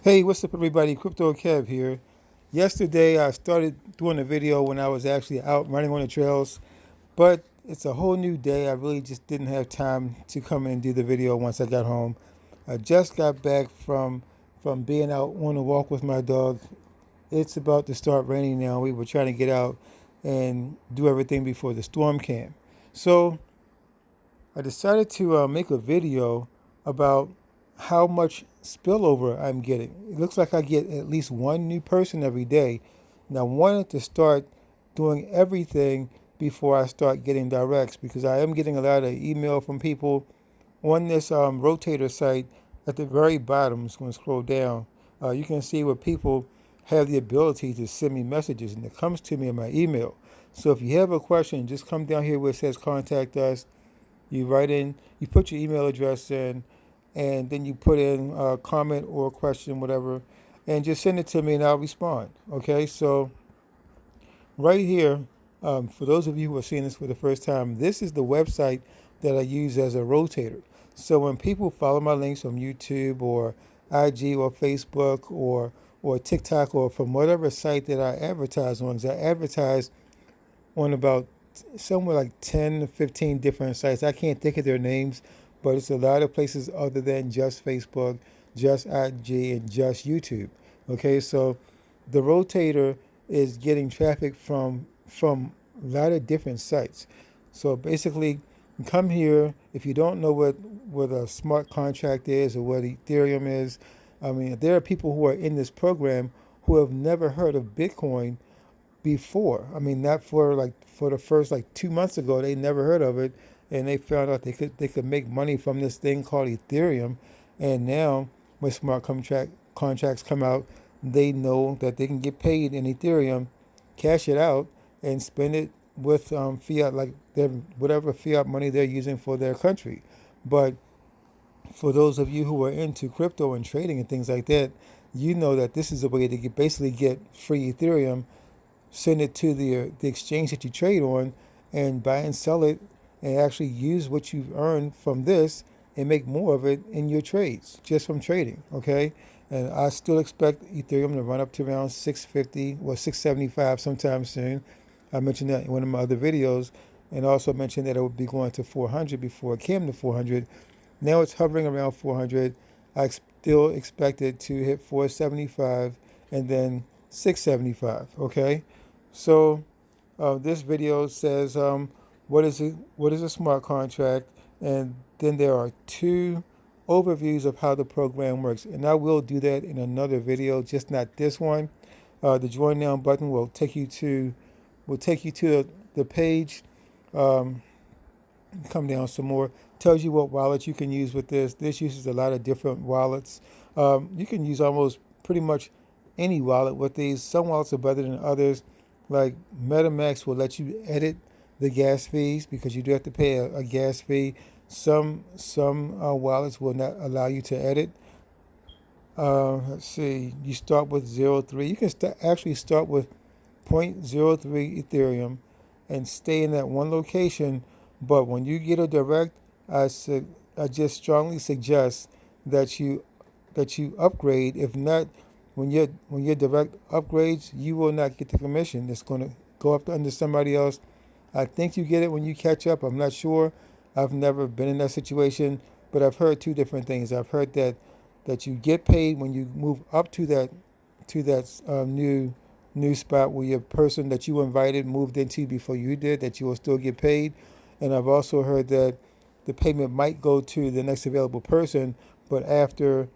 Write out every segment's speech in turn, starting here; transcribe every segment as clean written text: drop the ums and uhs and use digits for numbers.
Hey, what's up, everybody? Crypto-Kev here. Yesterday, I started doing a video when I was actually out running on the trails, but it's a whole new day. I really just didn't have time to come in and do the video once I got home. I just got back from being out on a walk with my dog. It's about to start raining now. We were trying to get out and do everything before the storm came. So I decided to make a video about how much spillover I'm getting. It looks like I get at least one new person every day. And I wanted to start doing everything before I start getting directs, because I am getting a lot of email from people on this Rotator site. At the very bottom, I'm just going to scroll down. You can see where people have the ability to send me messages, and it comes to me in my email. So if you have a question, just come down here where it says contact us. You write in, you put your email address in, and then you put in a comment or a question, whatever, and just send it to me and I'll respond. Okay, so right here, for those of you who are seeing this for the first time, this is the website that I use as a rotator. So when people follow my links from YouTube or IG or Facebook or TikTok or from whatever site that I advertise on, because I advertise on about somewhere like 10 to 15 different sites. I can't think of their names, but it's a lot of places other than just Facebook, just IG, and just YouTube. Okay, so the rotator is getting traffic from a lot of different sites. So basically, come here. If you don't know what a smart contract is or what Ethereum is, I mean, there are people who are in this program who have never heard of Bitcoin before. I mean, not for the first 2 months ago, they never heard of it, and they found out they could make money from this thing called Ethereum. And now, when contracts come out, they know that they can get paid in Ethereum, cash it out, and spend it with fiat, like their whatever fiat money they're using for their country. But for those of you who are into crypto and trading and things like that, you know that this is a way to basically get free Ethereum, send it to the exchange that you trade on, and buy and sell it, and actually use what you've earned from this and make more of it in your trades just from trading. Okay, and I still expect Ethereum to run up to around 650 or 675 sometime soon. I mentioned that in one of my other videos, and also mentioned that it would be going to 400 before it came to 400. Now it's hovering around 400. I still expect it to hit 475 and then 675. Okay, so this video says what is a smart contract, and then there are two overviews of how the program works, and I will do that in another video, just not this one. The join now button will take you to the page. Come down some more. Tells you what wallet you can use with this. This uses a lot of different wallets. You can use almost pretty much any wallet with these. Some wallets are better than others. Like MetaMask will let you edit the gas fees, because you do have to pay a gas fee. Some wallets will not allow you to edit. Let's see. You start with 0.3. You can actually start with 0.03 Ethereum and stay in that one location. But when you get a direct, I just strongly suggest that you upgrade. If not, when your direct upgrades, you will not get the commission. It's going to go up under somebody else. I think you get it when you catch up. I'm not sure. I've never been in that situation, but I've heard two different things. I've heard that you get paid when you move up to that new spot where your person that you invited moved into before you did, that you will still get paid. And I've also heard that the payment might go to the next available person, but after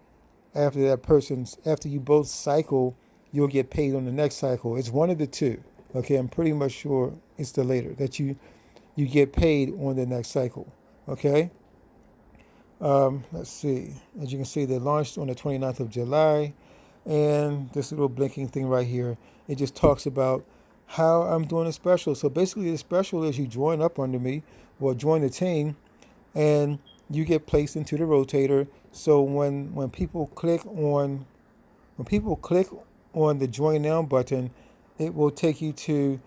you both cycle, you'll get paid on the next cycle. It's one of the two. Okay, I'm pretty much sure it's the later, that you get paid on the next cycle. Okay. Let's see. As you can see, they launched on the 29th of July. And this little blinking thing right here, it just talks about how I'm doing a special. So basically, the special is you join up under me, or join the team, and you get placed into the rotator. So when people click on the join now button, it will take you to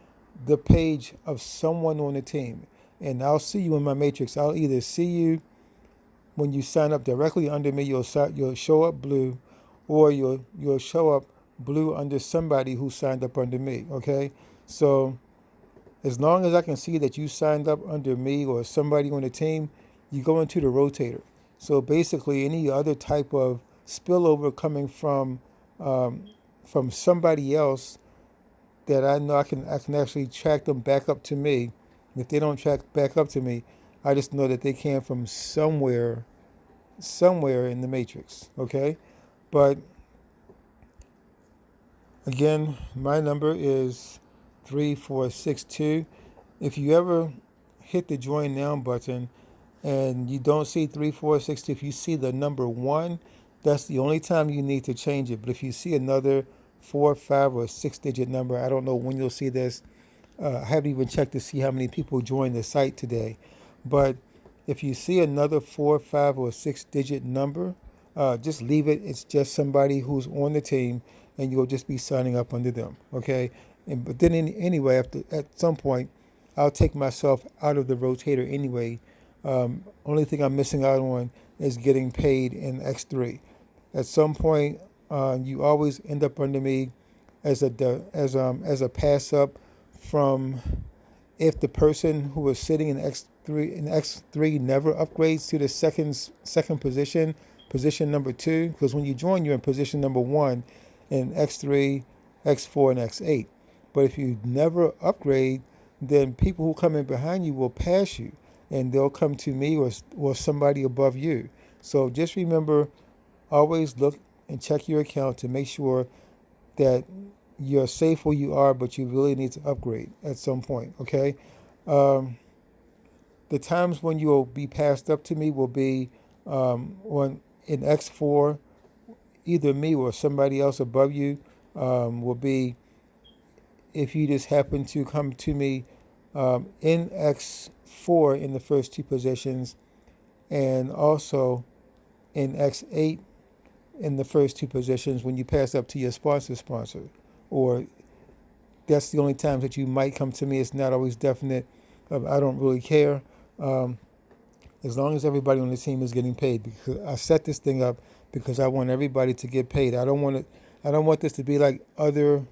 the page of someone on the team, and I'll see you in my matrix. I'll either see you when you sign up directly under me, you'll show up blue, or you'll show up blue under somebody who signed up under me. Okay, so as long as I can see that you signed up under me or somebody on the team, you go into the rotator. So basically, any other type of spillover coming from somebody else that I know I can actually track them back up to me. If they don't track back up to me, I just know that they came from somewhere in the matrix. Okay, but again, my number is 3462. If you ever hit the join now button and you don't see 3462, if you see the number 1, that's the only time you need to change it. But if you see another 4, 5, or 6-digit number, I don't know when you'll see this. I haven't even checked to see how many people joined the site today. But if you see another 4, 5, or 6-digit number, just leave it. It's just somebody who's on the team, and you'll just be signing up under them. Okay. But then anyway, at some point, I'll take myself out of the rotator anyway. Only thing I'm missing out on is getting paid in X3. At some point, you always end up under me as a pass up from if the person who was sitting in X3 never upgrades to the second position number 2, because when you join, you're in position number 1 in X3, X4, and X8. But if you never upgrade, then people who come in behind you will pass you, and they'll come to me or somebody above you. So just remember, always look and check your account to make sure that you're safe where you are, but you really need to upgrade at some point. Okay. The times when you'll be passed up to me will be in X4, either me or somebody else above you. Will be if you just happen to come to me in X4 in the first 2 positions, and also in X8 in the first 2 positions when you pass up to your sponsor. Or that's the only times that you might come to me. It's not always definite. I don't really care. As long as everybody on the team is getting paid, because I set this thing up because I want everybody to get paid. I don't want this to be like other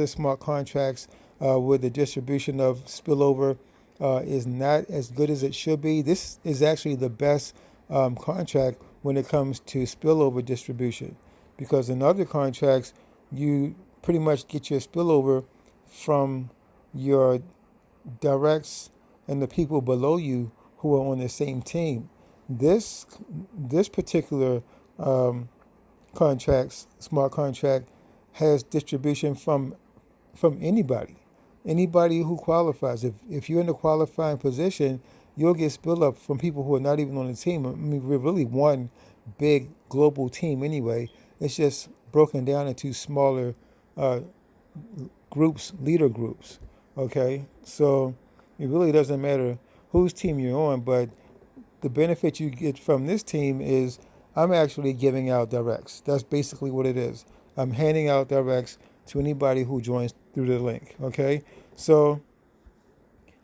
smart contracts where the distribution of spillover is not as good as it should be. This is actually the best contract when it comes to spillover distribution, because in other contracts you pretty much get your spillover from your directs and the people below you who are on the same team. This particular smart contract, has distribution from anybody who qualifies. If you're in a qualifying position, you'll get spilled up from people who are not even on the team. I mean, we're really one big global team anyway. It's just broken down into smaller groups, leader groups. Okay, so it really doesn't matter whose team you're on, but the benefit you get from this team is I'm actually giving out directs. That's basically what it is. I'm handing out directs to anybody who joins through the link. Okay, so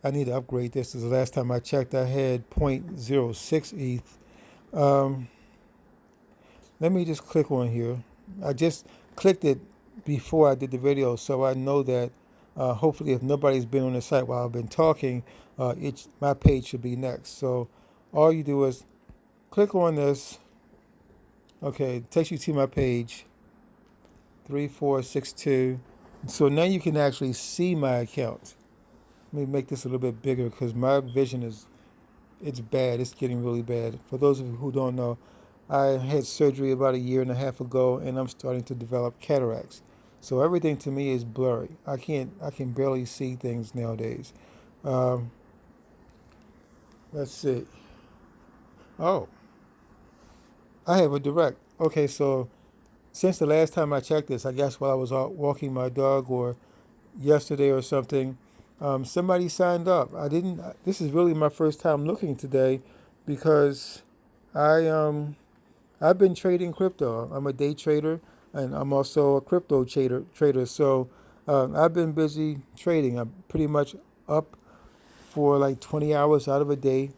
I need to upgrade this. This is the last time I checked, I had 0.06 ETH. Let me just click on here. I just clicked it before I did the video, so I know that hopefully if nobody's been on the site while I've been talking, my page should be next. So all you do is click on this. Okay, it takes you to my page, 3462. So now you can actually see my account. Let me make this a little bit bigger because my vision it's bad. It's getting really bad. For those of you who don't know, I had surgery about 1.5 years ago, and I'm starting to develop cataracts. So everything to me is blurry. I can barely see things nowadays. Let's see. Oh, I have a direct. Okay, so since the last time I checked this, I guess while I was out walking my dog or yesterday or something, somebody signed up. This is really my first time looking today because I've been trading crypto. I'm a day trader, and I'm also a crypto trader. So I've been busy trading. I'm pretty much up for like 20 hours out of a day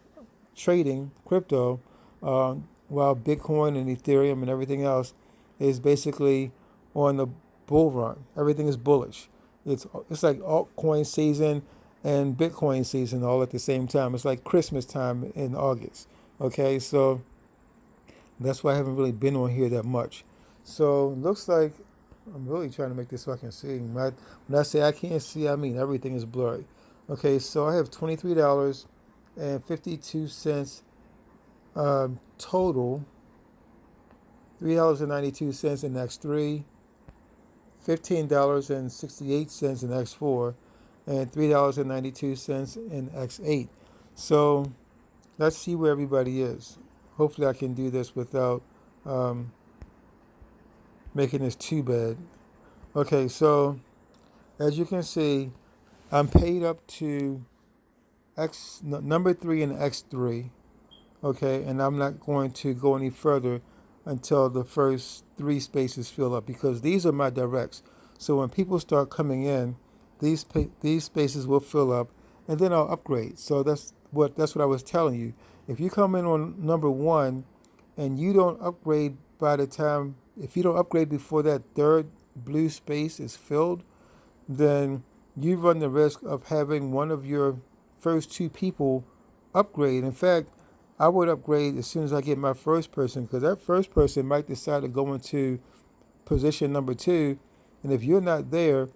trading crypto, while Bitcoin and Ethereum and everything else is basically on the bull run. Everything is bullish. It's like altcoin season and Bitcoin season all at the same time. It's like Christmas time in August. Okay, so that's why I haven't really been on here that much. So looks like I'm really trying to make this so I can see. When I say I can't see, I mean everything is blurry. Okay, so I have $23.52 total. $3.92 in X3, $15.68 in X4, and $3.92 in X8. So let's see where everybody is. Hopefully I can do this without making this too bad. Okay, so as you can see, I'm paid up to number 3 and X3. Okay, and I'm not going to go any further until the first 3 spaces fill up, because these are my directs. So when people start coming in, these spaces will fill up, and then I'll upgrade. So that's what I was telling you. If you come in on number 1 and you don't upgrade if you don't upgrade before that third blue space is filled, then you run the risk of having one of your first 2 people upgrade. In fact, I would upgrade as soon as I get my first person, because that first person might decide to go into position number 2, and if you're not there,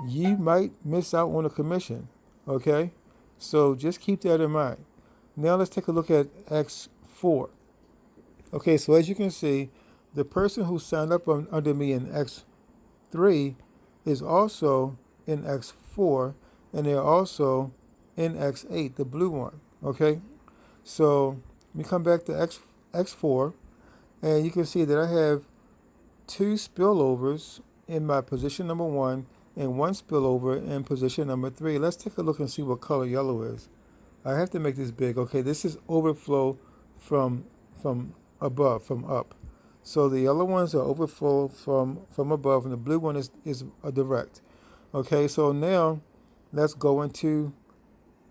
you might miss out on a commission. Okay, so just keep that in mind. Now let's take a look at X4. Okay, so as you can see, the person who signed up under me in X3 is also in X4, and they're also in X8, the blue one. Okay, so let me come back to X4, and you can see that I have 2 spillovers in my position number 1 and 1 spillover in position number 3. Let's take a look and see what color yellow is. I have to make this big. Okay, this is overflow from above, from up. So the yellow ones are overflow from above, and the blue one is a direct. Okay, so now let's go into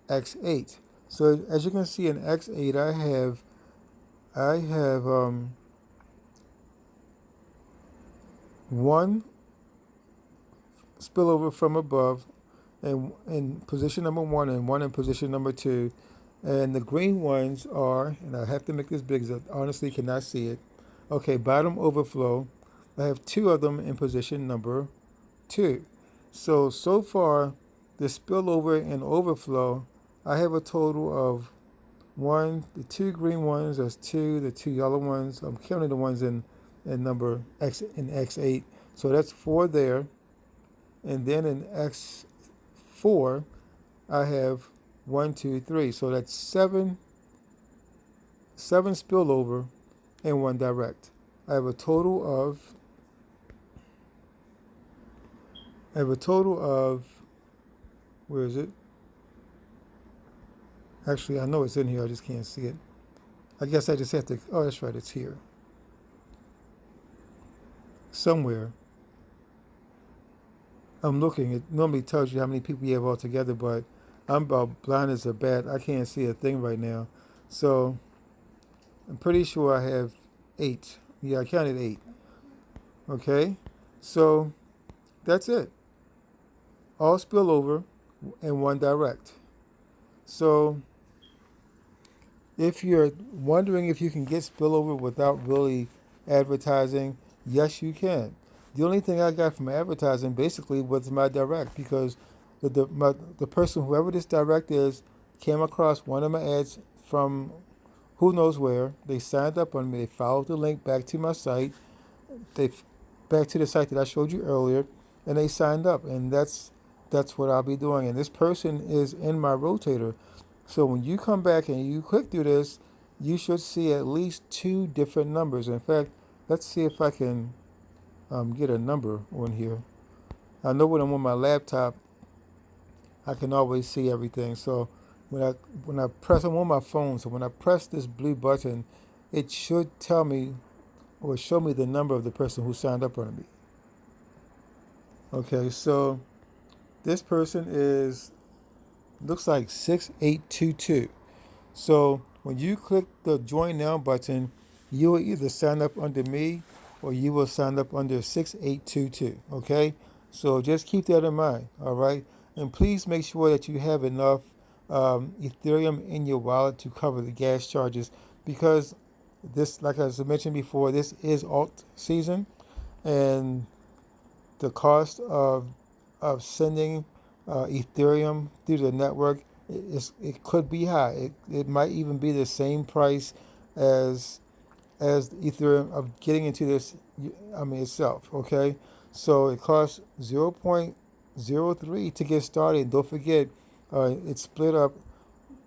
X8. So as you can see in X8, I have 1 spillover from above, and in position number 1, and 1 in position number 2. And the green ones are, and I have to make this big because I honestly cannot see it. Okay, bottom overflow. I have 2 of them in position number 2. So far, the spillover and overflow, I have a total of 1, the 2 green ones, that's 2, the 2 yellow ones, I'm counting the ones in number X in X8. So that's 4 there. And then in X4, I have 1, 2, 3. So that's 7 spillover and 1 direct. I have a total of, where is it? Actually, I know it's in here, I just can't see it. I guess I just have to, oh, that's right, it's here. Somewhere. I'm looking, it normally tells you how many people you have all together, but I'm about blind as a bat. I can't see a thing right now. So I'm pretty sure I have 8. Yeah, I counted 8. Okay, so that's it. All spillover and 1 direct. So if you're wondering if you can get spillover without really advertising, yes, you can. The only thing I got from advertising basically was my direct, because the person, whoever this direct is, came across one of my ads from who knows where. They signed up on me. They followed the link back to my site. Back to the site that I showed you earlier, and they signed up, and that's what I'll be doing. And this person is in my rotator. So when you come back and you click through this, you should see at least 2 different numbers. In fact, let's see if I can get a number on here. I know when I'm on my laptop, I can always see everything. So when I press, I'm on my phone, so when I press this blue button, it should tell me or show me the number of the person who signed up on me. Okay, so this person looks like 6822. So when you click the join now button, you will either sign up under me or you will sign up under 6822. Okay, so just keep that in mind. All right, and please make sure that you have enough Ethereum in your wallet to cover the gas charges, because this, like I mentioned before, this is alt season, and the cost of sending Ethereum through the network, it could be high. It might even be the same price as Ethereum of getting into this. I mean itself. Okay, so it costs 0.03 to get started. Don't forget, it's split up.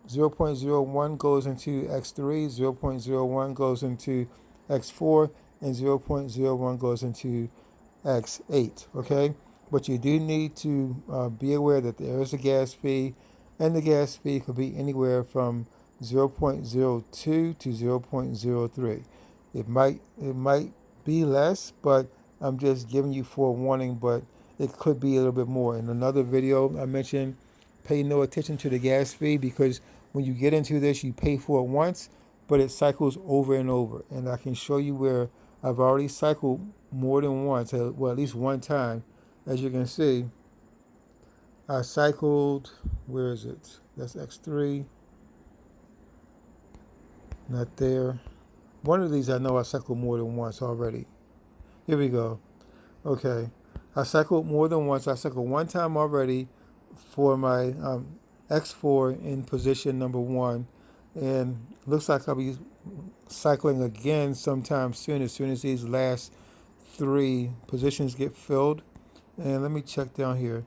0.01 goes into X3, 0.01 goes into X4, and 0.01 goes into X8, okay? But you do need to be aware that there is a gas fee, and the gas fee could be anywhere from 0.02 to 0.03. It might be less, but I'm just giving you forewarning, but it could be a little bit more. In another video I mentioned, pay no attention to the gas fee, because when you get into this, you pay for it once, but it cycles over and over. And I can show you where I've already cycled more than once, well, at least one time. As you can see, I cycled, where is it? That's X3, not there. One of these I know I cycled more than once already. Here we go. Okay, I cycled more than once. I cycled one time already for my X4 in position number 1, and looks like I'll be cycling again sometime soon, as these last 3 positions get filled. And let me check down here.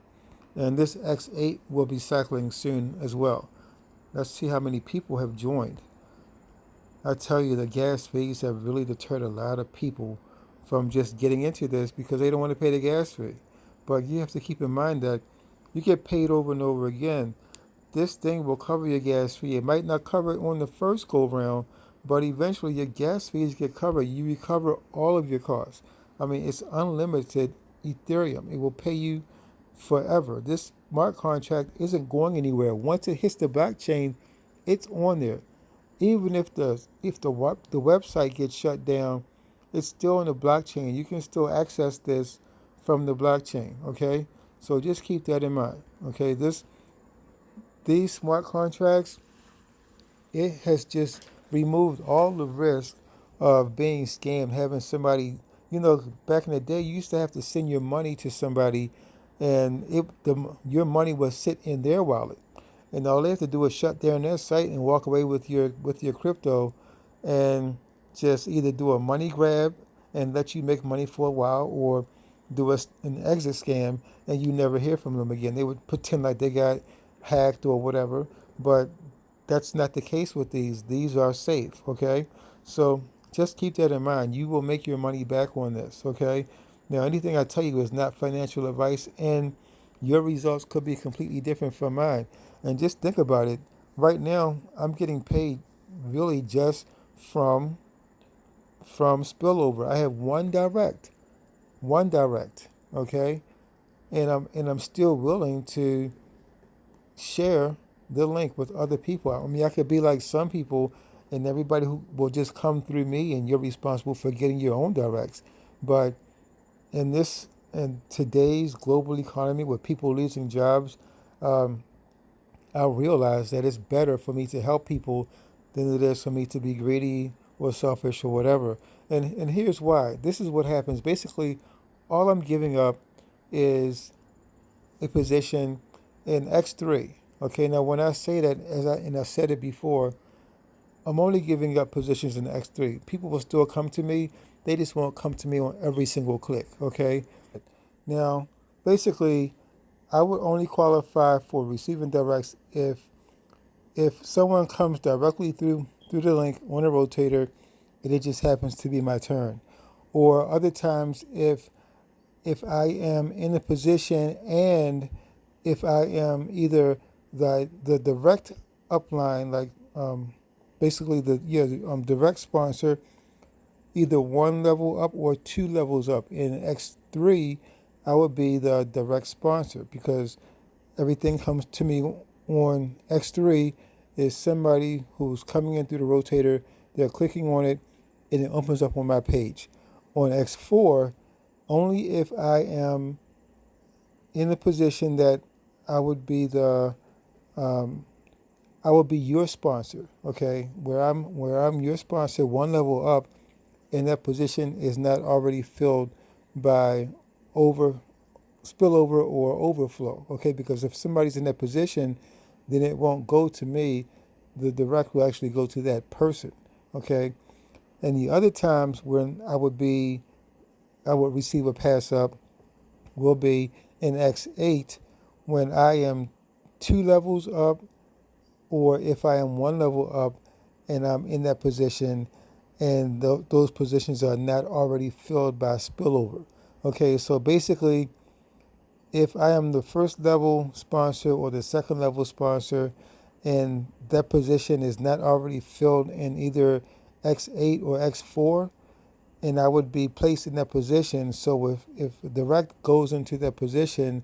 And this X8 will be cycling soon as well. Let's see how many people have joined. I tell you, the gas fees have really deterred a lot of people from just getting into this, because they don't want to pay the gas fee. But you have to keep in mind that you get paid over and over again. This thing will cover your gas fee. It might not cover it on the first go round, but eventually your gas fees get covered. You recover all of your costs. I mean, it's unlimited Ethereum. It will pay you forever. This smart contract isn't going anywhere. Once it hits the blockchain, it's on there. Even if the website gets shut down, it's still on the blockchain. You can still access this from the blockchain. Okay, so just keep that in mind. Okay, these smart contracts, it has just removed all the risk of being scammed, having somebody, back in the day, you used to have to send your money to somebody, and your money would sit in their wallet. And all they have to do is shut down their site and walk away with your crypto, and just either do a money grab and let you make money for a while, or do an exit scam, and you never hear from them again. They would pretend like they got hacked or whatever, but that's not the case with these. These are safe, okay? So just keep that in mind. You will make your money back on this, okay? Now, anything I tell you is not financial advice, and your results could be completely different from mine. And just think about it. Right now, I'm getting paid really just from Spillover. I have one direct, okay? And I'm still willing to share the link with other people. I mean, I could be like some people, and everybody who will just come through me, and you're responsible for getting your own directs. But in today's global economy, with people losing jobs, I realize that it's better for me to help people than it is for me to be greedy or selfish or whatever. And here's why. This is what happens. Basically, all I'm giving up is a position in X3. Okay, now when I say that, I said it before, I'm only giving up positions in X3. People will still come to me. They just won't come to me on every single click. Okay. Now, basically, I would only qualify for receiving directs if someone comes directly through the link on a rotator, and it just happens to be my turn. Or other times, if I am in a position, and if I am either the direct upline, like basically the direct sponsor, either one level up or 2 levels up. In X3, I would be the direct sponsor, because everything comes to me on X3 is somebody who's coming in through the rotator. They're clicking on it, and it opens up on my page. on X4 only if I am in a position that I would be I will be your sponsor, okay? Where I'm your sponsor, one level up, and that position is not already filled by over spillover or overflow, okay? Because if somebody's in that position, then it won't go to me. The direct will actually go to that person, okay? And the other times when I would receive a pass up will be in X8 when I am 2 levels up, or if I am 1 level up and I'm in that position and those positions are not already filled by spillover. Okay, so basically, if I am the first level sponsor or the second level sponsor and that position is not already filled in either X8 or X4, and I would be placed in that position. So if direct goes into that position,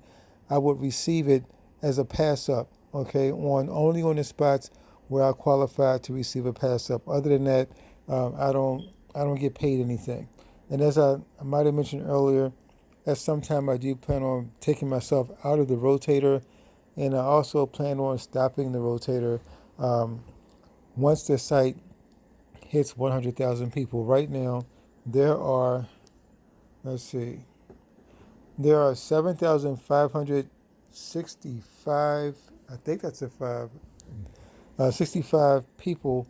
I would receive it as a pass up, okay, only on the spots where I qualify to receive a pass up. Other than that, I don't get paid anything. And as I might have mentioned earlier, at some time I do plan on taking myself out of the rotator, and I also plan on stopping the rotator once the site hits 100,000 people. Right now, there are, let's see, there are 7,565, I think that's a 65 people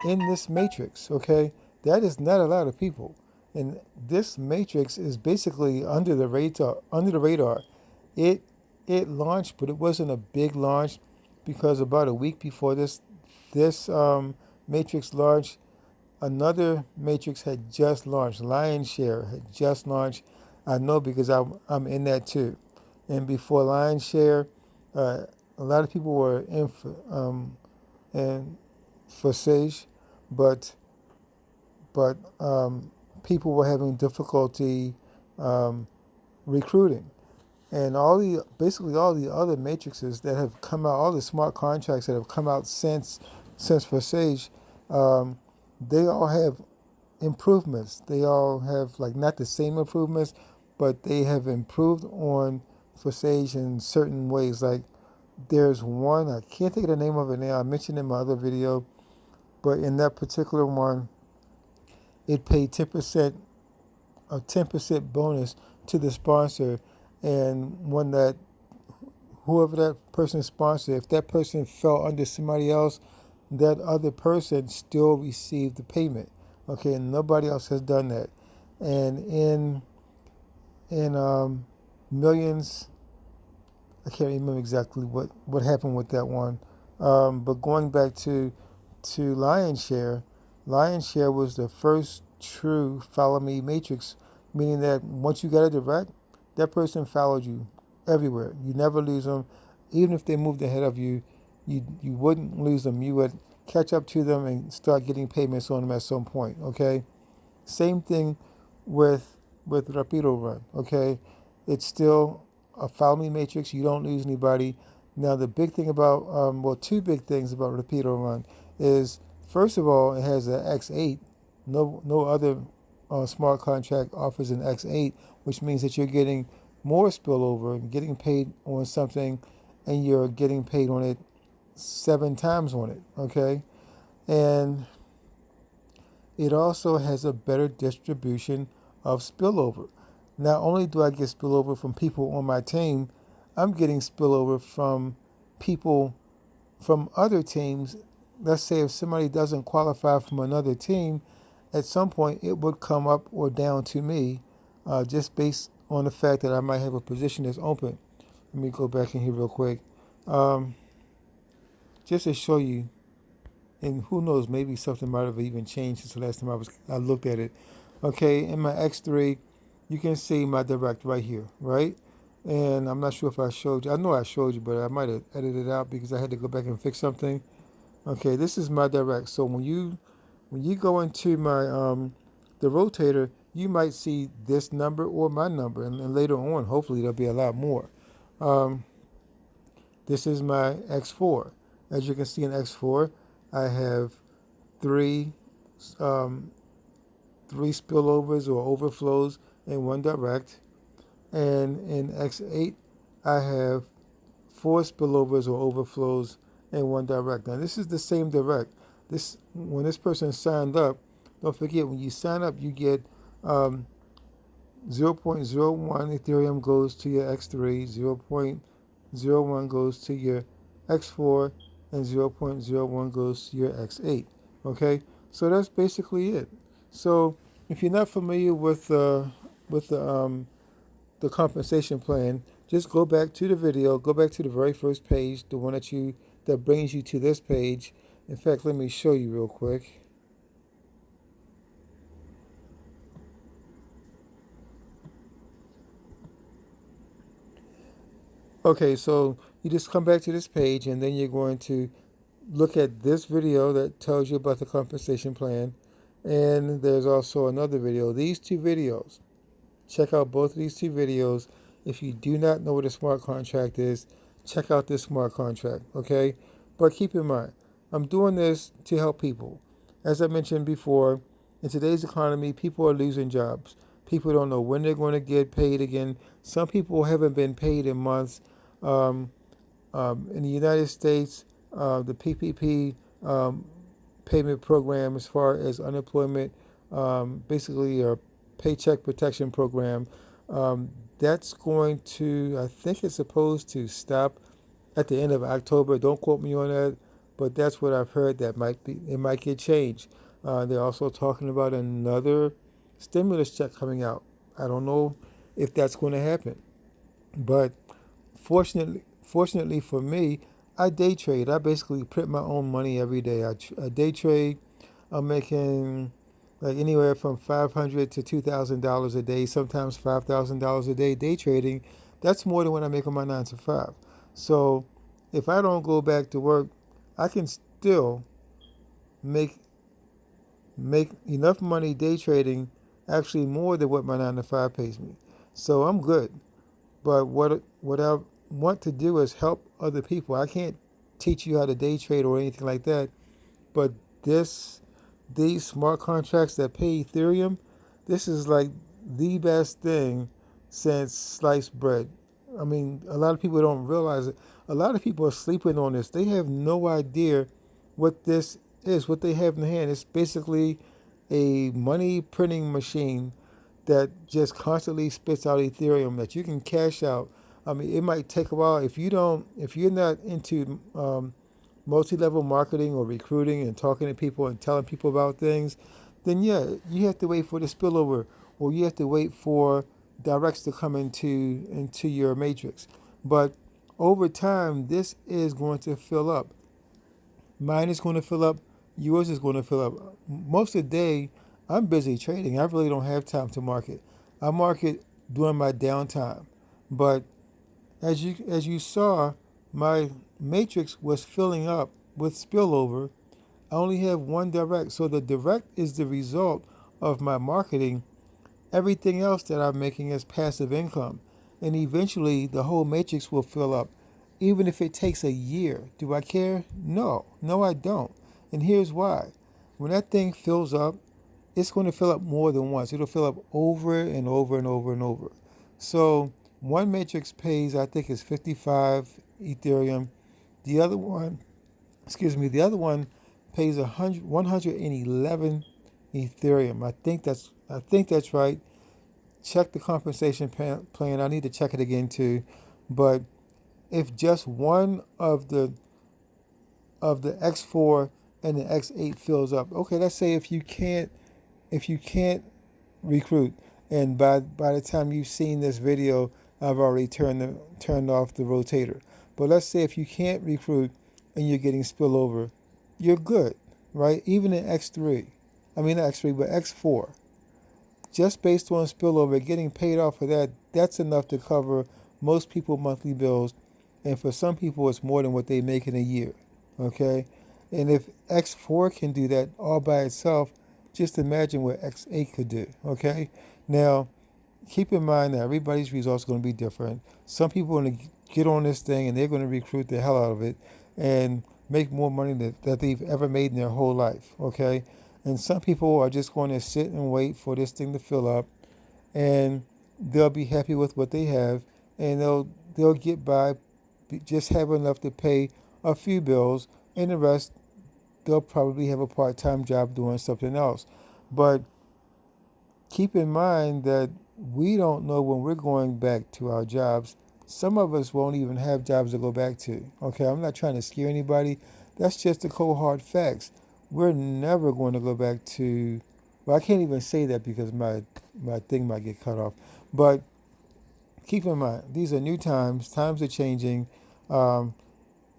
in this matrix, okay? That is not a lot of people. And this matrix is basically under the radar. It launched, but it wasn't a big launch because about a week before this matrix launched, another matrix had just launched. Lion's Share had just launched. I know because I'm in that too. And before Lion's Share, a lot of people were in Forsage, but people were having difficulty recruiting. And basically all the other matrices that have come out, all the smart contracts that have come out since Forsage, they all have improvements. They all have, like, not the same improvements, but they have improved on Forsage in certain ways. Like, there's one, I can't think of the name of it now. I mentioned it in my other video, but in that particular one, it paid 10%, a 10% bonus to the sponsor, and when whoever that person sponsored, if that person fell under somebody else, that other person still received the payment. Okay, and nobody else has done that. And in millions, I can't remember exactly what happened with that one. But going back to Lion's Share, Lion's Share was the first true follow me matrix, meaning that once you got a direct, that person followed you everywhere. You never lose them. Even if they moved ahead of you, you wouldn't lose them. You would catch up to them and start getting payments on them at some point, okay? Same thing with Rapido Run, okay? It's still a follow me matrix. You don't lose anybody. Now, the big thing about, two big things about Rapido Run is, first of all, it has an X8. No other smart contract offers an X8, which means that you're getting more spillover and getting paid on something, and you're getting paid on it 7 times on it, okay? And it also has a better distribution of spillover. Not only do I get spillover from people on my team, I'm getting spillover from people from other teams. Let's say if somebody doesn't qualify from another team, at some point it would come up or down to me, just based on the fact that I might have a position that's open. Let me go back in here real quick. Just to show you, and who knows, maybe something might have even changed since the last time I looked at it. Okay, in my X3, you can see my direct right here, right? And I'm not sure if I showed you. I know I showed you, but I might have edited it out because I had to go back and fix something. Okay, this is my direct. So when you go into my the rotator, you might see this number or my number, and later on, hopefully, there'll be a lot more. This is my X4. As you can see in X4, I have three 3 spillovers or overflows in one direct. And in X8, I have 4 spillovers or overflows in one direct. Now, this is the same direct. When this person signed up, don't forget, when you sign up, you get 0.01 Ethereum goes to your X3, 0.01 goes to your X4, and 0.01 goes to your X8. Okay, so that's basically it. So if you're not familiar with the compensation plan, just go back to the video, go back to the very first page, the one that brings you to this page. In fact, let me show you real quick. Okay, so you just come back to this page, and then you're going to look at this video that tells you about the compensation plan. And there's also another video. These 2 videos, check out both of these 2 videos. If you do not know what a smart contract is, check out this smart contract, okay? But keep in mind, I'm doing this to help people. As I mentioned before, in today's economy, people are losing jobs. People don't know when they're going to get paid again. Some people haven't been paid in months. In the United States, the PPP payment program, as far as unemployment, basically a paycheck protection program, that's going to, I think it's supposed to stop at the end of October. Don't quote me on that, but that's what I've heard. It might get changed. They're also talking about another stimulus check coming out. I don't know if that's going to happen, but fortunately for me, I day trade. I basically print my own money every day. I day trade. I'm making like anywhere from $500 to $2,000 a day, sometimes $5,000 a day day trading. That's more than what I make on my 9 to 5. So if I don't go back to work, I can still make enough money day trading, actually more than what my 9 to 5 pays me. So I'm good. But what I want to do is help other people. I can't teach you how to day trade or anything like that, but these smart contracts that pay Ethereum, this is like the best thing since sliced bread. I mean, a lot of people don't realize it. A lot of people are sleeping on this. They have no idea what this is, what they have in hand. It's basically a money printing machine that just constantly spits out Ethereum that you can cash out. I mean, it might take a while if you're not into multi-level marketing or recruiting and talking to people and telling people about things, then yeah, you have to wait for the spillover, or you have to wait for directs to come into your matrix. But over time, this is going to fill up. Mine is going to fill up. Yours is going to fill up. Most of the day, I'm busy trading. I really don't have time to market. I market during my downtime. But as you saw, my matrix was filling up with spillover. I only have one direct. So the direct is the result of my marketing. Everything else that I'm making is passive income. And eventually the whole matrix will fill up. Even if it takes a year. Do I care? No. No, I don't. And here's why. When that thing fills up, it's going to fill up more than once. It'll fill up over and over and over and over. So one matrix pays, I think, is 55 Ethereum. The other one pays 111 Ethereum. I think that's right. Check the compensation plan. I need to check it again too. But if just one of the X4 and the X8 fills up, okay, let's say if you can't recruit, and by the time you've seen this video, I've already turned off the rotator. But let's say if you can't recruit and you're getting spillover, you're good, right? Even in X3, not X3, but X4, just based on spillover, getting paid off for that, that's enough to cover most people's monthly bills. And for some people, it's more than what they make in a year, okay? And if X4 can do that all by itself, just imagine what X8 could do, okay? Now, keep in mind that everybody's results are going to be different. Some people are going to get on this thing and they're going to recruit the hell out of it and make more money that they've ever made in their whole life, okay? And some people are just going to sit and wait for this thing to fill up, and they'll be happy with what they have, and they'll get by, just have enough to pay a few bills, and the rest they'll probably have a part-time job doing something else. But keep in mind that we don't know when we're going back to our jobs. Some of us won't even have jobs to go back to. Okay, I'm not trying to scare anybody. That's just the cold hard facts. We're never going to go back to, well, I can't even say that because my thing might get cut off. But keep in mind, these are new times. Times are changing. Um,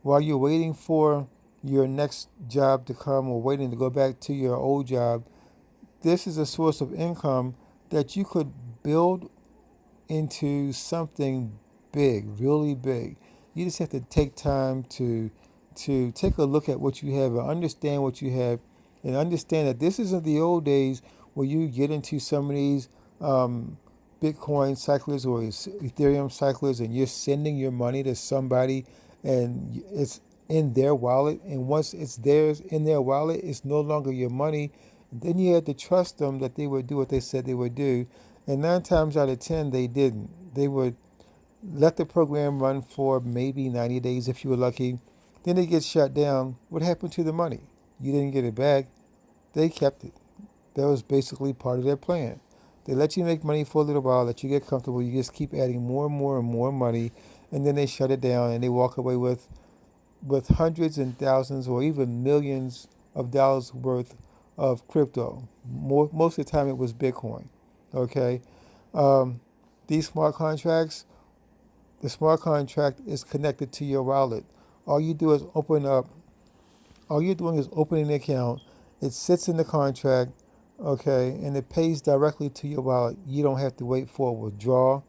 while you're waiting for your next job to come or waiting to go back to your old job, this is a source of income that you could build into something big, really big. You just have to take time to take a look at what you have and understand what you have, and understand that this isn't the old days where you get into some of these Bitcoin cyclers or Ethereum cyclers and you're sending your money to somebody and it's in their wallet, and once it's theirs in their wallet, it's no longer your money. Then you had to trust them that they would do what they said they would do. And 9 times out of 10, they didn't. They would let the program run for maybe 90 days if you were lucky. Then it gets shut down. What happened to the money? You didn't get it back. They kept it. That was basically part of their plan. They let you make money for a little while, let you get comfortable. You just keep adding more and more and more money. And then they shut it down and they walk away with hundreds and thousands or even millions of dollars worth of crypto. Most of the time it was Bitcoin. Okay. These smart contracts, the smart contract is connected to your wallet. All you do is open up, all you're doing is opening the account. It sits in the contract, okay, and it pays directly to your wallet. You don't have to wait for a withdrawal.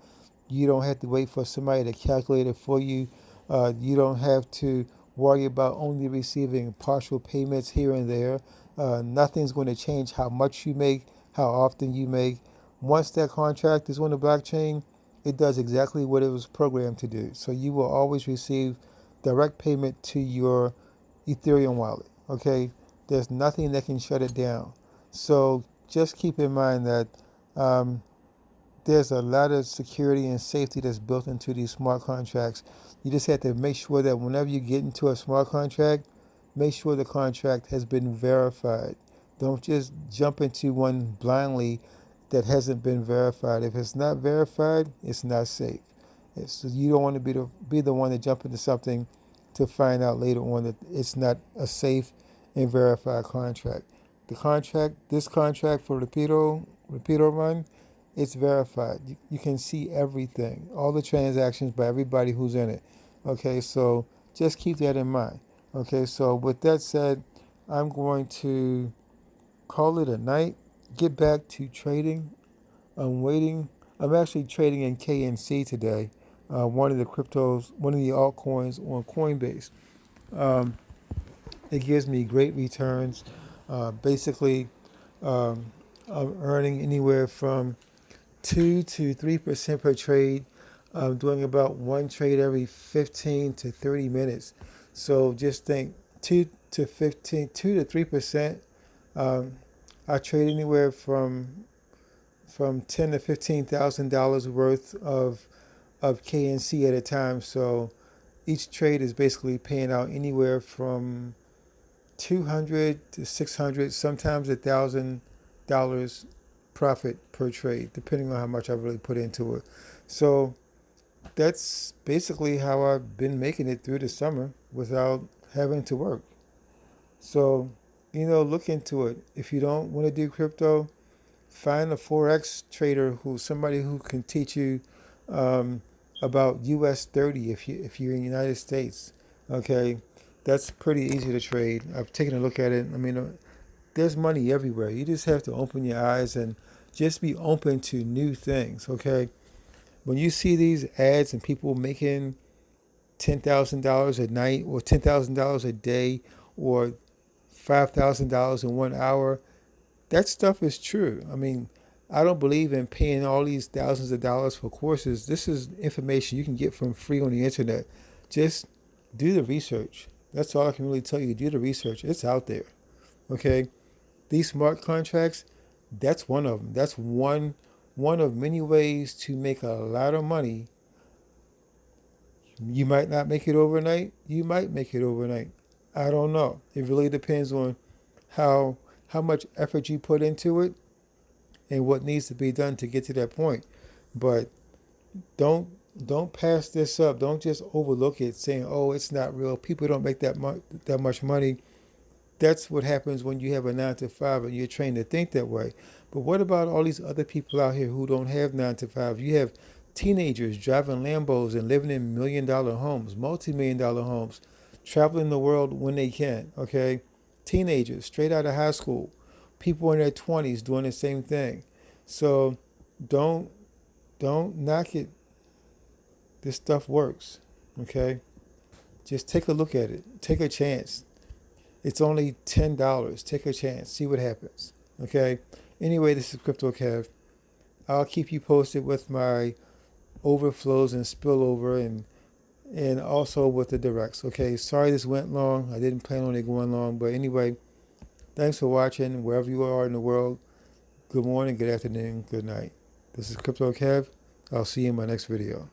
You don't have to wait for somebody to calculate it for you. You don't have to worry about only receiving partial payments here and there. Nothing's going to change how much you make, how often you make. Once that contract is on the blockchain, it does exactly what it was programmed to do. So you will always receive direct payment to your Ethereum wallet. Okay, there's nothing that can shut it down. So just keep in mind that there's a lot of security and safety that's built into these smart contracts. You just have to make sure that whenever you get into a smart contract, make sure the contract has been verified. Don't just jump into one blindly that hasn't been verified. If it's not verified, it's not safe. So you don't want to be the one to jump into something to find out later on that it's not a safe and verified contract. This contract for Rapido Run, it's verified. You can see everything, all the transactions by everybody who's in it. Okay, so just keep that in mind. Okay, so with that said, I'm going to call it a night, get back to trading. I'm waiting. I'm actually trading in KNC today, one of the altcoins on Coinbase. It gives me great returns. Basically, I'm earning anywhere from 2 to 3% per trade. I'm doing about one trade every 15 to 30 minutes. So just think 2 to 3%. I trade anywhere from $10,000 to $15,000 worth of KNC at a time. So each trade is basically paying out anywhere from 200 to 600, sometimes $1,000 profit per trade, depending on how much I really put into it. So that's basically how I've been making it through the summer without having to work. So, look into it. If you don't want to do crypto, find a Forex trader somebody who can teach you about US 30 if you're in the United States. Okay, that's pretty easy to trade. I've taken a look at it. I mean, there's money everywhere. You just have to open your eyes and just be open to new things. Okay, when you see these ads and people making $10,000 a night or $10,000 a day or $5,000 in 1 hour, that stuff is true. I mean, I don't believe in paying all these thousands of dollars for courses. This is information you can get from free on the internet. Just do the research. That's all I can really tell you. Do the research. It's out there. Okay? These smart contracts, that's one of them. That's one of many ways to make a lot of money. You might not make it overnight. You might make it overnight. I don't know. It really depends on how how much effort you put into it and what needs to be done to get to that point. But don't don't pass this up. Don't just overlook it, saying, "Oh, it's not real. People don't make that much money." That's what happens when you have a 9 to 5 and you're trained to think that way. But what about all these other people out here who don't have 9 to 5? You have teenagers driving Lambos and living in $1 million homes, multi-million-dollar homes, traveling the world when they can. Okay, teenagers straight out of high school, people in their 20s doing the same thing. So don't don't knock it. This stuff works. Okay, just take a look at it. Take a chance. It's only $10. Take a chance. See what happens. Okay. Anyway, this is Crypto-Kev. I'll keep you posted with my overflows and spillover and also with the directs. Okay. Sorry this went long. I didn't plan on it going long. But anyway, thanks for watching wherever you are in the world. Good morning, good afternoon, good night. This is Crypto-Kev. I'll see you in my next video.